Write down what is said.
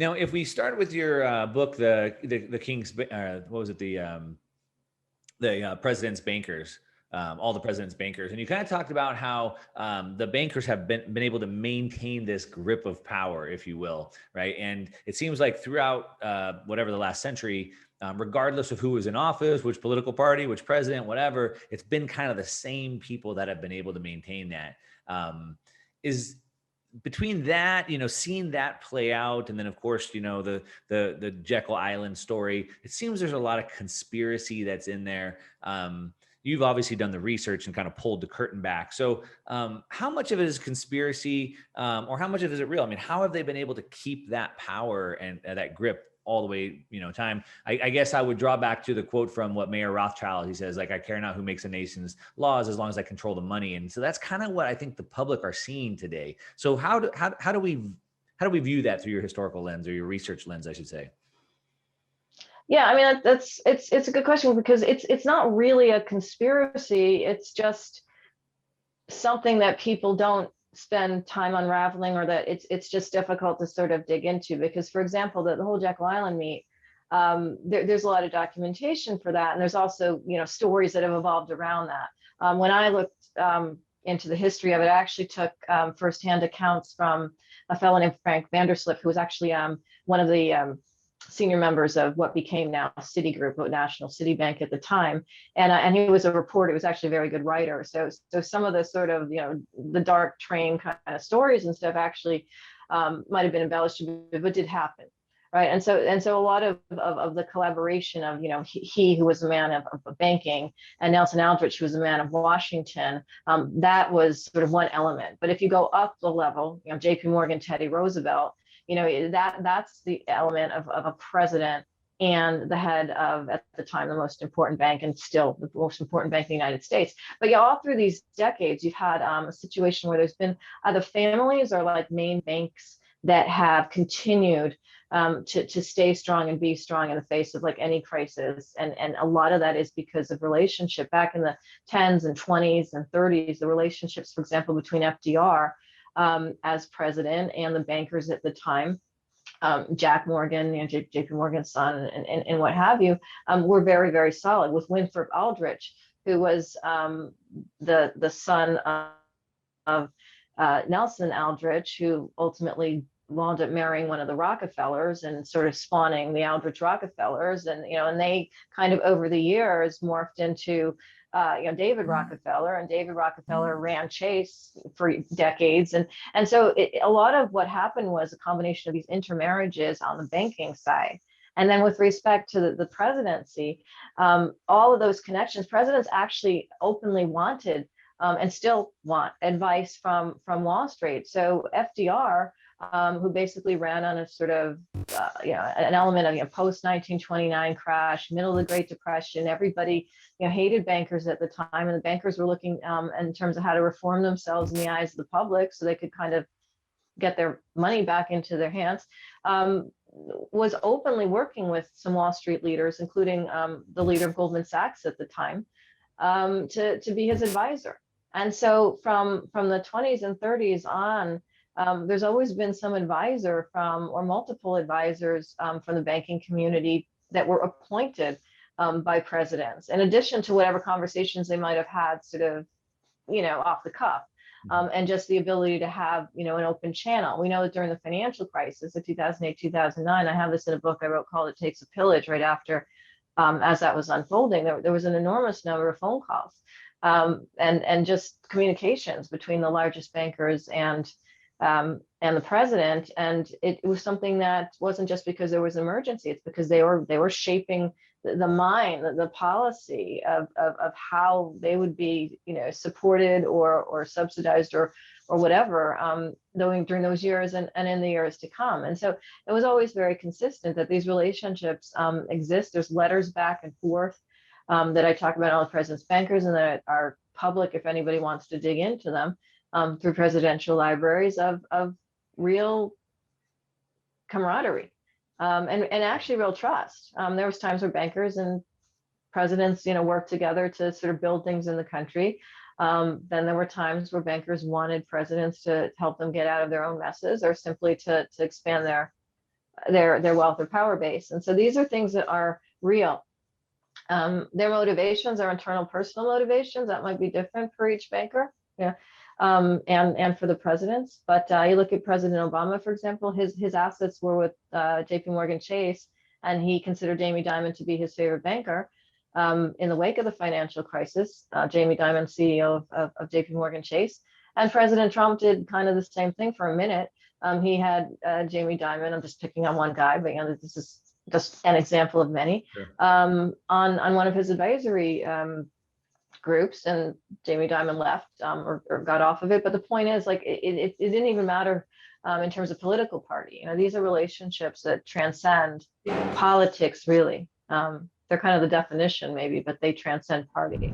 Now, if we start with your book, the King's, what was it, the President's Bankers, all the President's Bankers, and you kind of talked about how the bankers have been able to maintain this grip of power, if you will, right? And it seems like throughout whatever the last century, regardless of who was in office, which political party, which president, whatever, it's been kind of the same people that have been able to maintain that. Is between that, seeing that play out, and then of course, the Jekyll Island story, it seems there's a lot of conspiracy that's in there. You've obviously done the research and kind of pulled the curtain back. So how much of it is conspiracy, or how much of it is it real? I mean, how have they been able to keep that power and that grip all the way, time? I guess I would draw back to the quote from what Mayor Rothschild, he says, like, I care not who makes a nation's laws as long as I control the money. And so that's kind of what I think the public are seeing today. So how do we view that through your historical lens, or your research lens, I should say? Yeah, I mean, it's a good question, because it's not really a conspiracy. It's just something that people don't spend time unraveling, or that it's just difficult to sort of dig into. Because, for example, the whole Jekyll Island meet, there's a lot of documentation for that, and there's also stories that have evolved around that. When I looked into the history of it, I actually took firsthand accounts from a fellow named Frank Vandersliff, who was actually one of the senior members of what became now Citigroup, National City Bank at the time, and he was a reporter. He was actually a very good writer. So some of the sort of the dark train kind of stories and stuff actually might have been embellished, but did happen, right? And so a lot of the collaboration of he who was a man of banking, and Nelson Aldrich, who was a man of Washington, that was sort of one element. But if you go up the level, J.P. Morgan, Teddy Roosevelt, that's the element of a president and the head of, at the time, the most important bank, and still the most important bank in the United States. But yeah, all through these decades, you've had a situation where there's been either families or like main banks that have continued to stay strong and be strong in the face of like any crisis. And a lot of that is because of relationship. Back in the 10s and 20s and 30s, the relationships, for example, between FDR as president and the bankers at the time, Jack Morgan, JP Morgan's son, and what have you, were very, very solid. With Winthrop Aldrich, who was the son of Nelson Aldrich, who ultimately wound up marrying one of the Rockefellers and sort of spawning the Aldrich Rockefellers, and they kind of over the years morphed into David Rockefeller, and David Rockefeller ran Chase for decades. And so a lot of what happened was a combination of these intermarriages on the banking side. And then with respect to the presidency, all of those connections, presidents actually openly wanted and still want advice from Wall Street. So FDR, who basically ran on a sort of, an element of post 1929 crash, middle of the Great Depression. Everybody, hated bankers at the time, and the bankers were looking in terms of how to reform themselves in the eyes of the public, so they could kind of get their money back into their hands. Was openly working with some Wall Street leaders, including the leader of Goldman Sachs at the time, to be his advisor. And so from the 20s and 30s on, there's always been some advisor or multiple advisors from the banking community that were appointed by presidents, in addition to whatever conversations they might have had sort of, off the cuff, and just the ability to have, an open channel. We know that during the financial crisis of 2008, 2009, I have this in a book I wrote called It Takes a Pillage, right after, as that was unfolding, there was an enormous number of phone calls and just communications between the largest bankers and the president. And it was something that wasn't just because there was an emergency, it's because they were shaping the mind, the policy of how they would be, supported or subsidized or whatever, during those years and in the years to come. And so it was always very consistent that these relationships exist. There's letters back and forth that I talk about all the president's bankers, and that are public if anybody wants to dig into them, through presidential libraries of real camaraderie. And actually real trust. There was times where bankers and presidents, worked together to sort of build things in the country. Then there were times where bankers wanted presidents to help them get out of their own messes, or simply to expand their their wealth or power base. And so these are things that are real. Their motivations are internal personal motivations that might be different for each banker. Yeah. And for the presidents. But you look at President Obama, for example, his assets were with JP Morgan Chase, and he considered Jamie Dimon to be his favorite banker. In the wake of the financial crisis, Jamie Dimon, CEO of JP Morgan Chase, and President Trump did kind of the same thing for a minute. He had Jamie Dimon, I'm just picking on one guy, but you know, this is just an example of many, Sure. on one of his advisory groups, and Jamie Dimon left or got off of it. But the point is, like, it didn't even matter in terms of political party. You know, these are relationships that transcend politics, really. They're kind of the definition, maybe, but they transcend party.